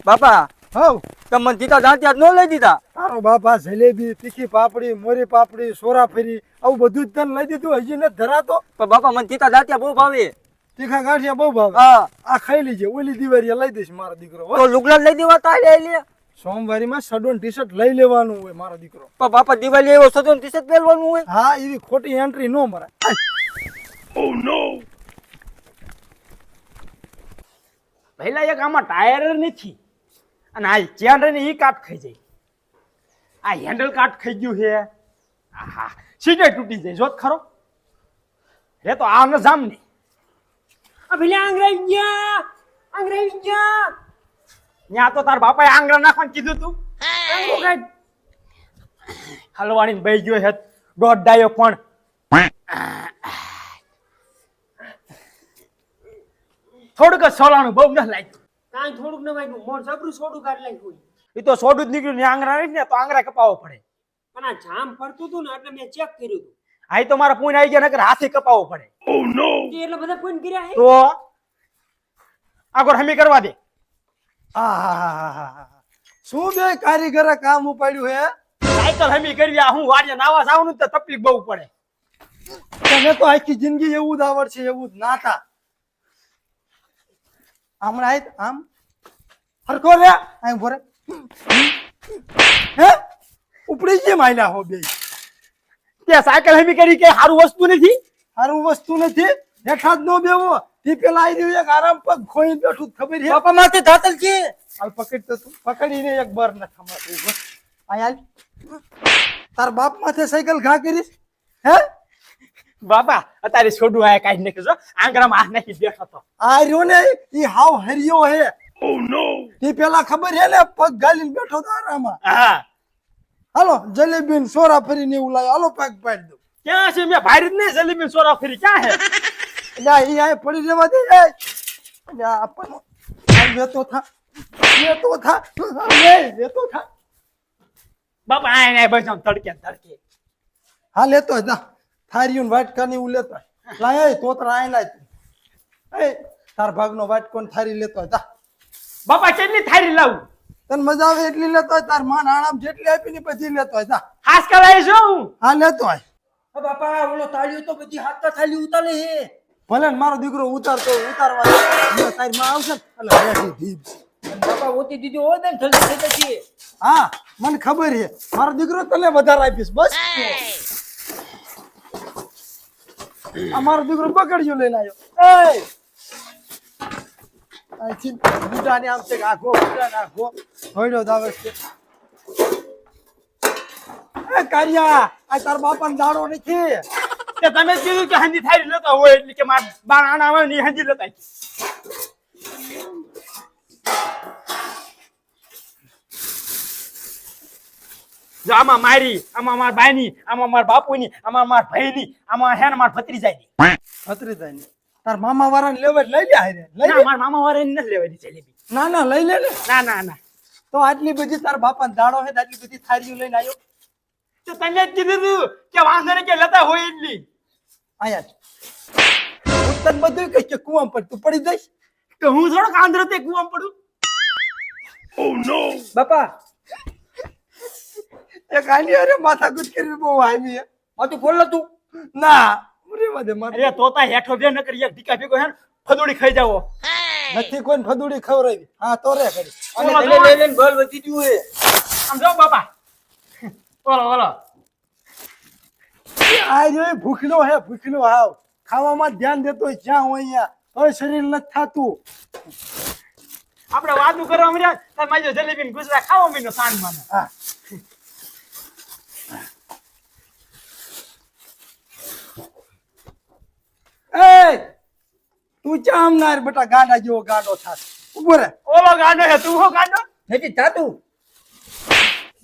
બાપા હવ તમને જીતા દાંતિયા ન લઈ દીધા. તારો બાપા જલેબી તીખી પાપડી મોરી પાપડી સોરા ફેરી આવું બધું જ તને લઈ દીધું હજી ને ધરાતો. પણ બાપા મને જીતા દાંતિયા બહુ ભાવે. તીખા ગાંઠિયા બહુ ભાવે. હા આ ખાઈ લીજે ઓલી દિવાળી લઈ દઈશ મારો દીકરો હો. તો લુગડા લઈ દેવા તા લે. સોમવારીમાં સડોન ટી શર્ટ લઈ લેવાનું હોય મારો દીકરો. પણ બાપા દિવાળી એવો સદન ટી શર્ટ પહેરવાનું હોય. હા એવી ખોટી એન્ટ્રી ન મરાય. ઓ નો પહેલા એક આમાં ટાયર નથી અને આ ચેન ને ઈ કાટ ખાઈ જાય. આ હેન્ડલ કાટ ખાઈ ગયું છે. આહા સીટે તૂટી જાય જોત ખરો. હે તો આ ન જામ ને આ ભલે આંગળી ગયા ન્યા તો તાર બાપાએ આંગળા નાખવાનું કીધું તું. હલવાણી બેહી ગયો હે દોઢ ડાયો પણ થોડુંક સોલાનું બહુ ન લાગ્યું. કાંઈ થોડુંક ન વાગ્યું મોર જબરું સોડું કાઢ લાગ્યું. એ તો સોડું જ નીકળ્યું ને આંગળા નહીં ને તો આંગળા કપાવવો પડે. પણ આ જામ ફરતું હતું ને એટલે મેં ચેક કર્યું હતું. આ તો મારા પૂન આવી ગયા નકર હાથે કપાવવો પડે. એટલે બધા ફોન કર્યા હે. તો આગળ હમી કરવા દે. આહાહાહાહા. શું બે કારીગરે કામ ઉપાડ્યું હે. સાયકલ હમી કરવી આ હું વાડિયા નાવા જાવનું તો તકલીફ બહુ પડે. તને તો આખી જિંદગી એવું જ આવડશે એવું જ નાતા. હમણાં આય આમ હરખો રે આય ભરે હે ઉપડી જે માયલા હો બે. તે સાયકલ હમી કરી કે સારું વસ્તુ નથી. સારું વસ્તુ નથી હેઠા જ નો બેવો. તે પેલા આવી રહ્યું એક આરામ પગ ખોઈ બેઠું ખબર છે. બાપા માથે ધાતલ છે. હાલ પકડ તો તું પકડીને એક બર ન થમાતું આય તાર બાપ માથે સાયકલ ઘા કરીશ હે. બાપા અત્યારે છોડું આયા કાઢી નાખ્યું છો આંગળામાં હાથ નાખી બેઠો તો. આ રહ્યો ને ઈ હાવ હરિયો હે. ઓ નો તે પેલા ખબર હે ને પગ ગાલીને બેઠો તો આરામાં. હા હાલો જલેબી ને સોરા ફરીને એવું લાવ્યો હાલો પગ પાડી દો. ક્યાં છે મેં ભાઈ જ નહીં જલેબી સોરા ફરી ક્યાં હે. ના ઈ આ પડી રહેવા દે એ આપણો વેતો થા વેતો થા. બાપા આય ને બસ આમ તડકે હા લેતો જા થારીયું વાટકાની ઉ લેતો લાય તોતરા આય લાય એ તાર ભાગનો વાટકો ને થારી લેતો જા. બાપા કેટલી થારી લાવું. તને મજા આવે એટલી લેતો તાર માન આણામ જેટલી આપીને પછી લેતો જા. હાસ કરાઈ છું. હા લેતો આય. બાપા ઓલો તાળીઓ તો બધી હાથ તો થાલી ઉતારે હે. ભલે ને મારો દીકરો ઉતારતો ઉતારવા તારી માં આવશે એટલે બેઠી ધીબ. બાપા ઓતી દીદી હોય ને જલ્દી થઈ જશે. હા મને ખબર છે મારો દીકરો તને વધારે આપીશ બસ. અમારો દીકરો પકડજો લઈને આવ્યો. એ આથી બુટાની આમ છે આખો બુટાને આખો હોયડો દાવે છે. એ કારિયા આ તાર બાપાનો દાડો નથી. કે તમે કીધું કે હંજી થારી લેતો હોય એટલે કે માર બાણા આવે ને હંજી લેતા. જો આમાં મારી આમાં માર બાઈની આમાં માર બાપુની આમાં માર ભાઈની આમાં હે ને માર ભત્રીજાની. ભત્રીજાની તાર મામા વાળાને લેવા લઈ લે હારે લઈ ના લે. માર મામા વાળાની નથી લેવાની જલેબી. ના ના લઈ લે ને. ના તો આટલી બધી તાર બાપાનો દાડો છે આટલી બધી થારીઓ લઈને આવ્યો. તો તને જ કીધું તું કે વાંધો નહીં કે લેતા હોય એટલી. આયા હું તને બધું કહીશ કે કુવામાં પડ તું પડી જઈશ. તો હું થોડોક આંધળો તે કુવામાં પડું. ઓ નો બાપા એ કાની અરે માથા કૂટ કરી બહુ આવી આ તું બોલ તું. ના રેવા દે મારે અરે તોતા હેઠો બે ન કરી એક ઢીકા ભેગો હે ને ફદુડી ખાઈ જાવો. નથી કોઈ ફદુડી ખવરાવી. હા તો રે કરી અને તને લઈ લઈને બળ વધી ગયું હે. આમ જાઓ બાપા. બોલો આ જો ભૂખલો હે ભૂખલો હાવ ખાવામાં ધ્યાન દેતો હોય જ્યાં હોય અહીંયા તો શરીર નથી થાતું. આપણે વાતું કરવા મળ્યા તાર માજો જલેબી ગુજરા ખાવા મીનો સાંજ માં. હા એ તું ચામ નાર બેટા ગાંડા જેવો ગાંડો થાસ. ઉભો રે. ઓલો ગાંડો હે તું હો ગાંડો. નથી થાતું.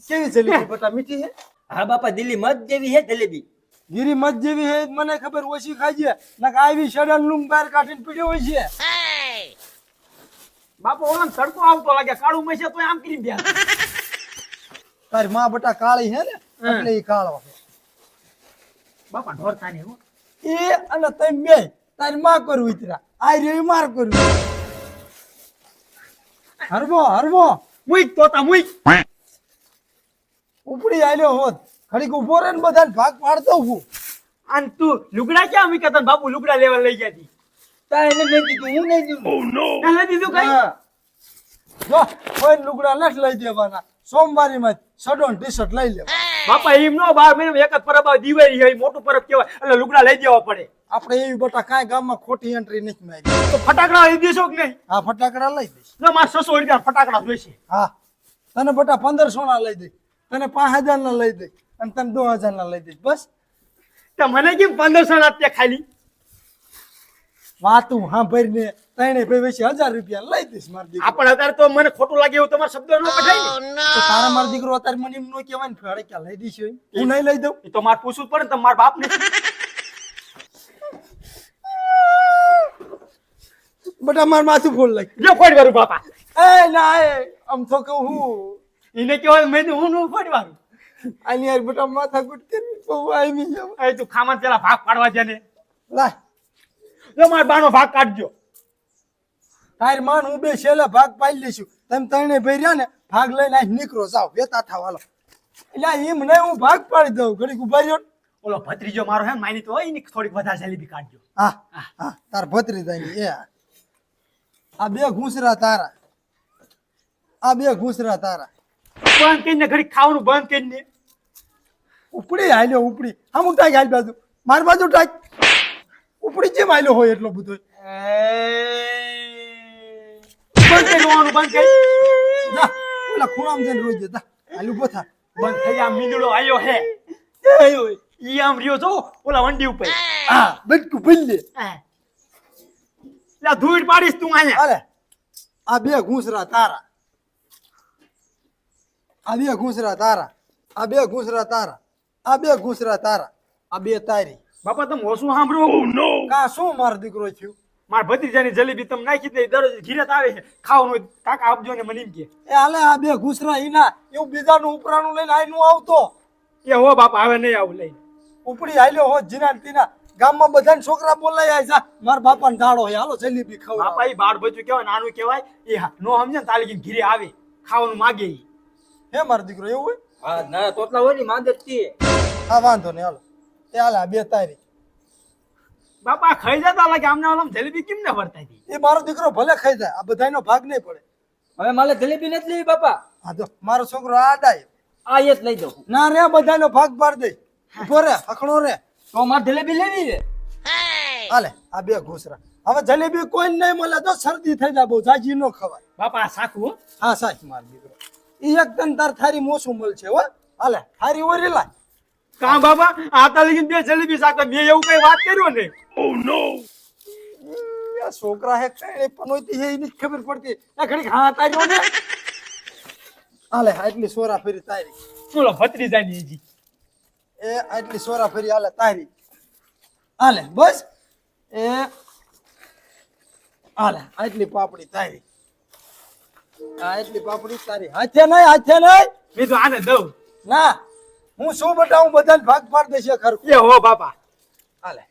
કેવી જલેબી બેટા મીઠી છે. હા બાપા દિલ્હી મત જેવી હે જલેબી. ગીરી મત જેવી હે મને ખબર ઓછી ખાજે નક આવી સડન લુંગ બહાર કાઢીને પીડ્યો હોય છે. બાપા ઓલા તડકો આવતો લાગે કાળું મસે તો આમ કરી બે. તારી માં બેટા કાળી હે ને એટલે ઈ કાળો છે. બાપા ઢોરતા ને હો. એ અને તમે બે તારી માં કરું ઉતરા આ રહ્યો માર કરું. હરવો હરવો મુઈક તોતા મુઈક. ઉપડી આલ્યો હોત ઘડીક ઉભો રે ને બધાને ભાગ પાડતો હું. અને તું લુગડા ક્યાં મૂક્યા તને બાપુ લુગડા લેવા લઈ ગયા હતી? તા એને મેં કીધું હું નહીં દીધું. ના લઈ દીધું કઈ? હા. જો કોઈ લુગડા નથી લઈ દેવાના. સોમવારી માં સડોન ટી શર્ટ લઈ લેવા. બાપા એમ નો 12 મહિનામાં એક જ પરબ આવે, દિવાળી હોય મોટું પરબ કહેવાય એટલે લુગડા લઈ દેવા પડે. આપણે એવી બટા કાંઈ ગામમાં ખોટી એન્ટ્રી નથી મારી. તો ફટાકડા લઈ દેશો કે નહીં? હા ફટાકડા લઈ દઈશ. ના મારે 600 રૂપિયા ફટાકડા જોઈશે. હા તને બટા 1500 ના લઈ દઈશ, તને 5000 ના લઈ દઈશ અને તને 2000 ના લઈ દઈશ. બસ તો મને કેમ 1500 ના આપતે ખાલી? વાતું હા ભરીને તને પછી 1000 રૂપિયા લઈ દઈશ માર દીકરો. આપણ અત્યારે તો મને ખોટું લાગે એવું તમારો શબ્દ ન કઢાય ને. તો તારા માર દીકરો અત્યારે મને એમ નો કહેવાય ને ફેડે ક્યાં લઈ દઈશ હોય? હું નહીં લઈ દઉં. એ તો મારે પૂછવું જ પડે ને તમારા બાપ ને. બટા માર માથું ફોડ લઈ. જો ફોડ વાળું બાપા. એ ના એ આમ તો કહું હું એને કહેવાય મેં તો હું નું ફોડ વાળું. આની યાર બટા માથા કુટ કરી બહુ આવી જાવ. એ તું ખામાં પેલા ભાગ પાડવા દે ને. લાય જો મારા બાનો ભાગ કાઢજો. તાર માન હું બે છેલ્લે ભાગ પાડી લઈશું. તમે તણે ભર્યા ને ભાગ લઈને આ નીકળો જાવ વેતા થાવાલો. એટલે એમ નહીં હું ભાગ પાડી દઉં ઘડીક ઉભા રહ્યો. ઓલો ભત્રીજો મારો હે માની તો હોય ને થોડીક વધારે જલેબી કાઢજો. હા હા તાર ભત્રી થાય એ આ બે ઘૂસરા તારા, આ બે ઘૂસરા તારા. બંધ કરીને ઘડી ખાવાનું બંધ કરીને. ઉપડી હાલ્યો ઉપડી આમ ટાઈક હાલ બાજુ મારી બાજુ ટાઈક ઉપડી જેમ હાલ્યો હોય એટલો બધો. બંધ કરી રોવાનું બંધ કરી. જા ઓલા ખૂણામાં જઈને રોઈ જતા હાલ ઉભો થા. બંધ થઈ જા મીંદડો આયો હે. ઈ આમ રહ્યો છો ઓલા વંડી ઉપર. હા બટકું ભૂલ લે. લા ધૂળ પાડીશ તું અહીંયા. અરે આ બે ઘૂસરા તારા, આ બે ઘૂસરા તારા, આ બે ઘૂસરા તારા, આ બે ઘૂસરા તારા, આ બે તારી. બાપા તમે ઓછું સાંભળો. કા શું મારો દીકરો થયું? મારા ભત્રીજાની જલેબી તમે નાખી દે દરરોજ ઘીરે આવે છે ખાવાનું હોય કાકા આપજો ને મને એમ કે. એ હાલે આ બે ઘૂસરા ઈના એવું બીજાનું ઉપરાનું લઈને આઈ નું આવતો. એ હો બાપા હવે નહીં આવું લઈને. ઉપડી હાલ્યો હોત જીના તીના ગામમાં બધાને છોકરા બોલાઈ આય જા મારા બાપાને ધાડો હે હાલો જલેબી બાપા ખવડાવો. ઈ બાળ બચ્ચું કહેવાય નાનું કહેવાય એ નો સમજે ને તાલી ઘીરે આવે ખાવાનું માગે ઈ. હે મારો દીકરો એવું હોય? હા ના તોતલા હોય ને માંદે જ તે. હા વાંધો નહીં હાલો. એ હાલે આ બે તારી. બાપા ખાઈ જતા લાગે આમને આમ જલેબી કેમ ને ભરતા હતી. એ મારો દીકરો ભલે ખાઈ જાય આ બધાયનો ભાગ નહીં પડે. હવે મારે જલેબી નથી લેવી બાપા. હા જો મારો છોકરો આડાય આ એ જ લઈ દઉં. ના રે બધાનો ભાગ પાડ દે. ઉભો રે હકણો રે. તો મારે જલેબી લેવી છે. હાલે આ બે ઘૂસરા હવે જલેબી કોઈ નહીં મળે તો શરદી થઈ જાય બહુ જાજી નો ખવાય. બાપા સાખું હો. હા સાચ માર દીકરો ઈ એક તન તાર થારી મોસું મળશે હો. હાલે થારી ઓરી લાય. કા બાબા આ તાલી બે જલેબી સાખા મેં એવું કઈ વાત કર્યું ને. આ છોકરા હે કઈ પનોતી હે એની ખબર પડતી. આ ઘડીક હા તાર્યો ને. હાલે આટલી સોરા ફેરી તારી. બોલો ભત્રીજાની હજી. એ આટલી સોરા ફેરી હાલે તારી. હાલે બસ એ હાલે આટલી પાપડી તારી. આ એટલી પાપડી તારી. હાથે નહીં મેં તો આને દઉં. ના હું શું બતાવું બધાને ભાગ પાડ દેશે ખરું. એ હો બાપા. હાલે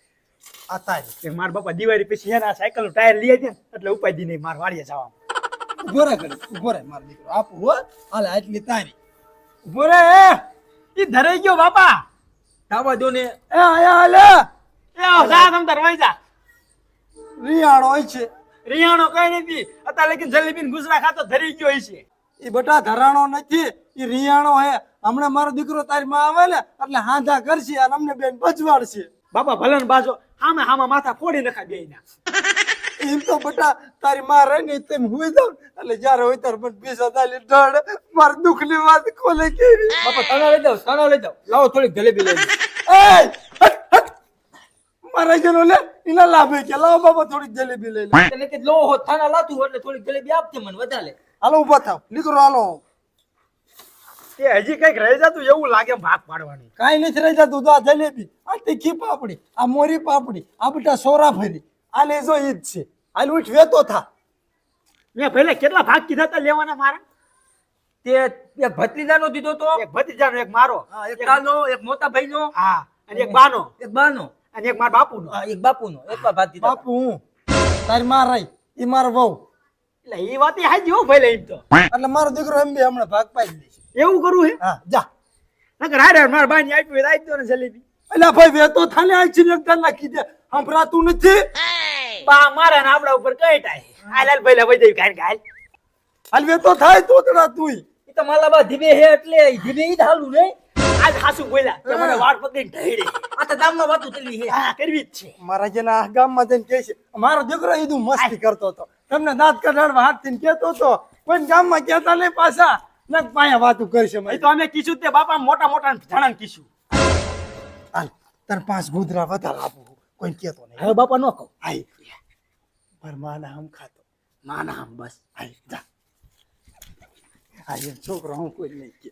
આ તારી. કે મારા બાપા દિવાળી પછી એના સાયકલ નું ટાયર લઈ જાય ને એટલે ઉપાધી નહીં માર વાડીએ જવા. ઉભો રે ઘડી ઉભો રે મારો દીકરો આપું હો. હાલે આટલી તારી. ઉભો રે ઈ ધરાઈ ગયો બાપા. ખાવા દો ને. એ આયા હાલે એ આવ જા તમ તાર વઈ જા. રિયાણો હોય છે. રિયાણો કઈ નથી અત્યારે લેકિન જલેબી ને ગુજરા ખાતો ધરી ગયો છે. એ બટા ધરાણો નથી એ રિયાણો હે. હમણાં મારો દીકરો તારી માં આવે ને એટલે હાંધા કરશે અને અમને બેન બજવાડશે. બાપા ભલે ને બાજો હામાં માથા ફોડી નખા બેયના. એમ તો બટા તારી માં રહી ને તેમ હુઈ જાવ એટલે જયારે હોય ત્યારે મને પીસા દાલી ઢળ માર દુઃખની વાત ખોલે કેવી. બાપા તણા લઈ દઉં લઈ દઉં. લાવો થોડીક જલેબી લઈ દઉં. એ મારા જેનો લે એના લાભે કે લાવો બાબા થોડીક જલેબી લઈ લે. એટલે કે લો હોત થાના લાતું એટલે થોડીક જલેબી આપજે મને વધારે. હાલો ઉભા થાવ દીકરો હાલો. એ હજી કઈક રહી જતું એવું લાગે ભાગ પાડવાની. કાંઈ નથી રહી જતું તો આ જલેબી આ તીખી પાપડી આ મોરી પાપડી આ બટા સોરા ફરી આ લે જો ઈ જ છે. હાલ ઉઠ વેતો થા. મેં ભલે કેટલા ભાગ કીધા તા લેવાના મારા. તે એક ભત્રીજાનો દીધો તો, એક ભત્રીજાનો એક મારો. હા, એક કાનો, એક મોટા ભાઈનો, હા અને એક બાનો એક બાનો, અને એક મારા બાપુનો. હા, એક બાપુનો. એક ભાગ દીધા. બાપુ હું તારી માં રહી ઈ મારો વહુ એટલે એ વાત હાજી હો ભાઈ એમ તો એટલે મારો દીકરો એમ બી હમણાં ભાગ પાડી લેશે. એવું કરવું હે હા જા. નકર હારે મારા બાની આપ્યું હોય તો આપી દો ને જલેબી એટલે ભાઈ વેતો થાને આ સિલેક્ટર નાખી દે સંભળાતું નથી. બા મારા ને આપડા ઉપર કઈ ટાય હાલ હાલ ભાઈ વઈ દઈ કાઈ હાલ હાલ વેતો થાય તોતડા તુંય. એ તો માલા બા ધીમે હે એટલે ધીમે ઈ જ હાલું ને આજ હાસુ બોલ્યા કે મને વાળ પકડીને ઢળે આ તો ગામમાં વાતું ચાલી હે હા કરવી જ છે મારા જેના આ ગામમાં જઈને કહે છે મારો દીકરો ઈદું મસ્તી કરતો હતો તમને દાંત કઢાડવા હાથથી કહેતો હતો કોઈ ગામમાં કહેતા નહીં પાછા ને પાયા વાતું કરશે એ તો અમે કીધું તે બાપા મોટા મોટા જણાને કીધું હાલ તાર 5 ગુદરા વધારે આપું કોઈ કહેતો નહીં. હવે બાપા નો કહો આય પર માના હમ ખાતો ના ના બસ આય જા. આય છોકરો હું કોઈ નહીં કે